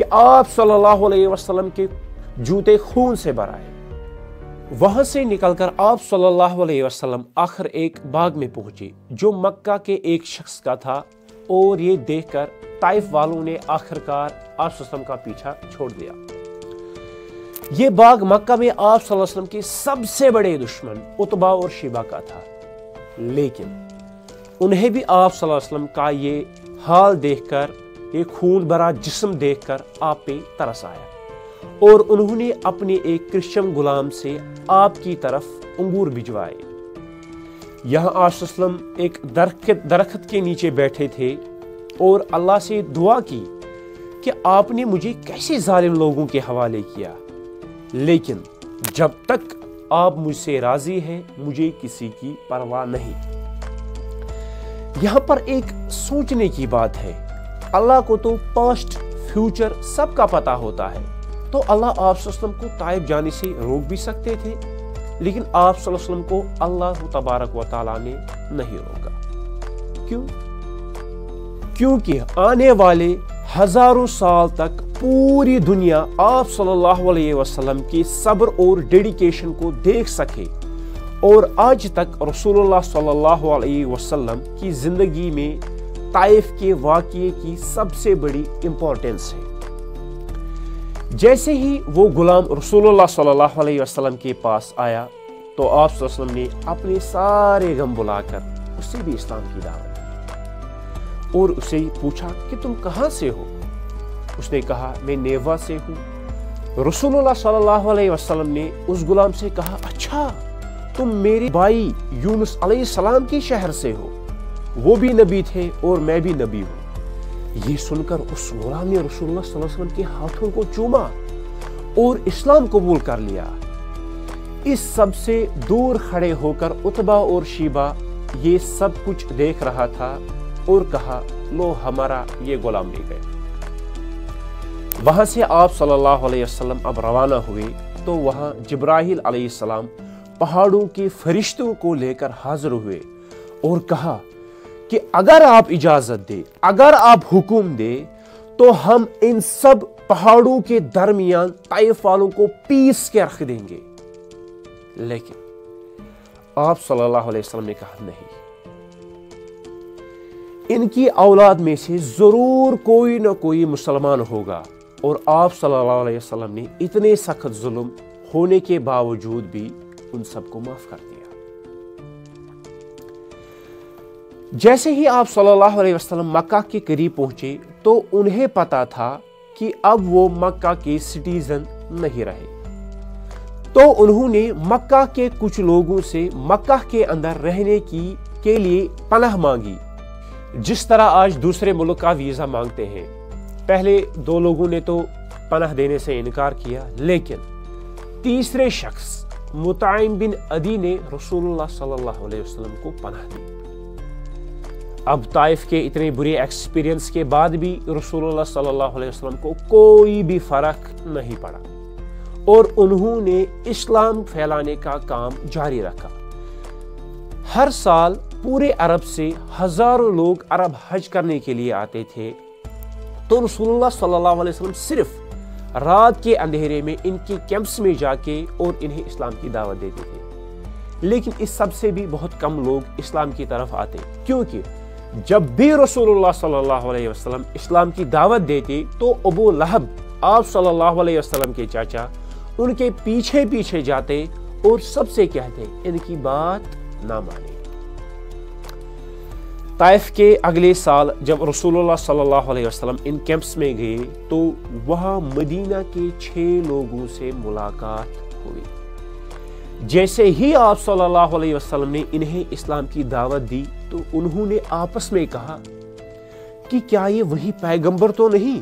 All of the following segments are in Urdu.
کہ آپ صلی اللہ علیہ وسلم کے جوتے خون سے بھرائے۔ وہاں سے نکل کر آپ صلی اللہ علیہ وسلم آخر ایک باغ میں پہنچے جو مکہ کے ایک شخص کا تھا، اور یہ دیکھ کر طائف والوں نے آخر کار آپ صلی اللہ علیہ وسلم کا پیچھا چھوڑ دیا۔ یہ باغ مکہ میں آپ صلی اللہ علیہ وسلم کے سب سے بڑے دشمن عتبہ اور شیبہ کا تھا، لیکن انہیں بھی آپ صلی اللہ علیہ وسلم کا یہ حال دیکھ کر، یہ خون بھرا جسم دیکھ کر آپ پہ ترس آیا، اور انہوں نے اپنے ایک کرسچن غلام سے آپ کی طرف انگور بھجوائے۔ یہاں آپ صلی اللہ علیہ وسلم ایک درخت کے نیچے بیٹھے تھے اور اللہ سے دعا کی کہ آپ نے مجھے کیسے ظالم لوگوں کے حوالے کیا، لیکن جب تک آپ مجھ سے راضی ہیں مجھے کسی کی پرواہ نہیں۔ یہاں پر ایک سوچنے کی بات ہے، اللہ کو تو پاسٹ فیوچر سب کا پتہ ہوتا ہے، تو اللہ آپ صلی اللہ علیہ وسلم کو طائف جانے سے روک بھی سکتے تھے، لیکن آپ صلی اللہ علیہ وسلم کو اللہ تبارک و تعالیٰ نے نہیں روکا۔ کیوں؟ کیونکہ آنے والے ہزاروں سال تک پوری دنیا آپ صلی اللہ علیہ وسلم کی صبر اور ڈیڈیکیشن کو دیکھ سکے، اور آج تک رسول اللہ صلی اللہ علیہ وسلم کی زندگی میں طائف کے واقعے کی سب سے بڑی امپورٹنس ہے۔ جیسے ہی وہ غلام رسول اللہ صلی اللہ علیہ وسلم کے پاس آیا تو آپ صلی اللہ علیہ وسلم نے اپنے سارے غم بلا کر اسے بھی اسلام کی دعوت دی، اور اسے پوچھا کہ تم کہاں سے ہو؟ اس نے کہا میں نیوا سے ہوں۔ رسول اللہ صلی اللہ علیہ وسلم نے اس غلام سے کہا اچھا تم میرے بھائی یونس علیہ السلام کے شہر سے ہو، وہ بھی نبی تھے اور میں بھی نبی ہوں۔ یہ سن کر اس غلام نے رسول اللہ صلی اللہ علیہ وسلم کے ہاتھوں کو چوما اور اسلام قبول کر لیا۔ اس سب سے دور کھڑے ہو کر عتبہ اور شیبہ یہ سب کچھ دیکھ رہا تھا اور کہا لو ہمارا یہ غلام لے گئے۔ وہاں سے آپ صلی اللہ علیہ وسلم اب روانہ ہوئے تو وہاں جبرائیل علیہ السلام پہاڑوں کے فرشتوں کو لے کر حاضر ہوئے اور کہا کہ اگر آپ اجازت دیں، اگر آپ حکم دیں تو ہم ان سب پہاڑوں کے درمیان طائف والوں کو پیس کے رکھ دیں گے، لیکن آپ صلی اللہ علیہ وسلم نے کہا نہیں، ان کی اولاد میں سے ضرور کوئی نہ کوئی مسلمان ہوگا، اور آپ صلی اللہ علیہ وسلم نے اتنے سخت ظلم ہونے کے باوجود بھی ان سب کو معاف کر دیا۔ جیسے ہی آپ صلی اللہ علیہ وسلم مکہ کے قریب پہنچے تو انہیں پتا تھا کہ اب وہ مکہ کے سٹیزن نہیں رہے، تو انہوں نے مکہ کے کچھ لوگوں سے مکہ کے اندر رہنے کے لیے پناہ مانگی، جس طرح آج دوسرے ملک کا ویزا مانگتے ہیں۔ پہلے 2 لوگوں نے تو پناہ دینے سے انکار کیا، لیکن تیسرے شخص مطعم بن عدی نے رسول اللہ صلی اللہ علیہ وسلم کو پناہ دی۔ اب طائف کے اتنے برے ایکسپیرینس کے بعد بھی رسول اللہ صلی اللہ علیہ وسلم کو کوئی بھی فرق نہیں پڑا، اور انہوں نے اسلام پھیلانے کا کام جاری رکھا۔ ہر سال پورے عرب سے ہزاروں لوگ عرب حج کرنے کے لیے آتے تھے، تو رسول اللہ صلی اللہ علیہ وسلم صرف رات کے اندھیرے میں ان کے کیمپس میں جا کے اور انہیں اسلام کی دعوت دیتے تھے، لیکن اس سب سے بھی بہت کم لوگ اسلام کی طرف آتے، کیونکہ جب بھی رسول اللہ صلی اللہ علیہ وسلم اسلام کی دعوت دیتے تو ابو لہب آپ صلی اللہ علیہ وسلم کے چاچا ان کے پیچھے پیچھے جاتے اور سب سے کہتے ان کی بات نہ مانے۔ طائف کے اگلے سال جب رسول اللہ صلی اللہ علیہ وسلم ان کیمپس میں گئے تو وہاں مدینہ کے 6 لوگوں سے ملاقات ہوئی۔ جیسے ہی آپ صلی اللہ علیہ وسلم نے انہیں اسلام کی دعوت دی تو انہوں نے آپس میں کہا کہ کیا یہ وہی پیغمبر تو نہیں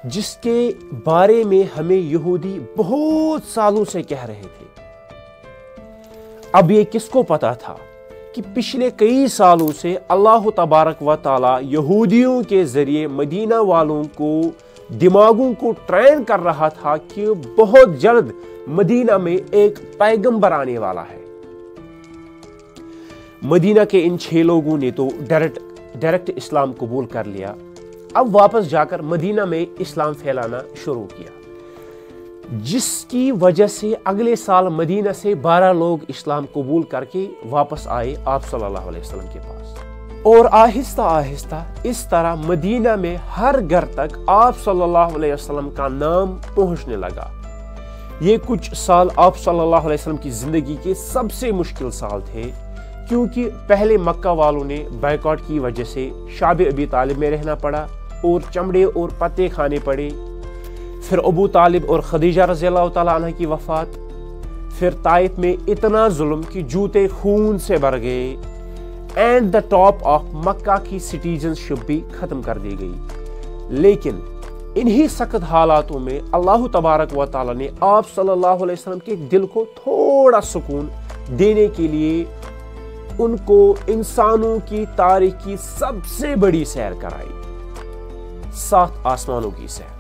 جس کے بارے میں ہمیں یہودی بہت سالوں سے کہہ رہے تھے؟ اب یہ کس کو پتا تھا کہ پچھلے کئی سالوں سے اللہ تبارک و تعالی یہودیوں کے ذریعے مدینہ والوں کو دماغوں کو ٹرین کر رہا تھا کہ بہت جلد مدینہ میں ایک پیغمبر آنے والا ہے۔ مدینہ کے ان 6 لوگوں نے تو ڈائریکٹ اسلام قبول کر لیا، اب واپس جا کر مدینہ میں اسلام پھیلانا شروع کیا، جس کی وجہ سے اگلے سال مدینہ سے 12 لوگ اسلام قبول کر کے واپس آئے آپ صلی اللہ علیہ وسلم کے پاس، اور آہستہ آہستہ اس طرح مدینہ میں ہر گھر تک آپ صلی اللہ علیہ وسلم کا نام پہنچنے لگا۔ یہ کچھ سال آپ صلی اللہ علیہ وسلم کی زندگی کے سب سے مشکل سال تھے، کیونکہ پہلے مکہ والوں نے بائیکاٹ کی وجہ سے شعب ابی طالب میں رہنا پڑا اور چمڑے اور پتے کھانے پڑے، پھر ابو طالب اور خدیجہ رضی اللہ تعالیٰ عنہ کی وفات، پھر طائف میں اتنا ظلم کہ جوتے خون سے بھر گئے، اینڈ دا ٹاپ آف مکہ کی سٹیزن شپ بھی ختم کر دی گئی۔ لیکن انہی سخت حالاتوں میں اللہ تبارک و تعالیٰ نے آپ صلی اللہ علیہ وسلم کے دل کو تھوڑا سکون دینے کے لیے ان کو انسانوں کی تاریخ کی سب سے بڑی سیر کرائی، 7 آسمانوں کی سیر۔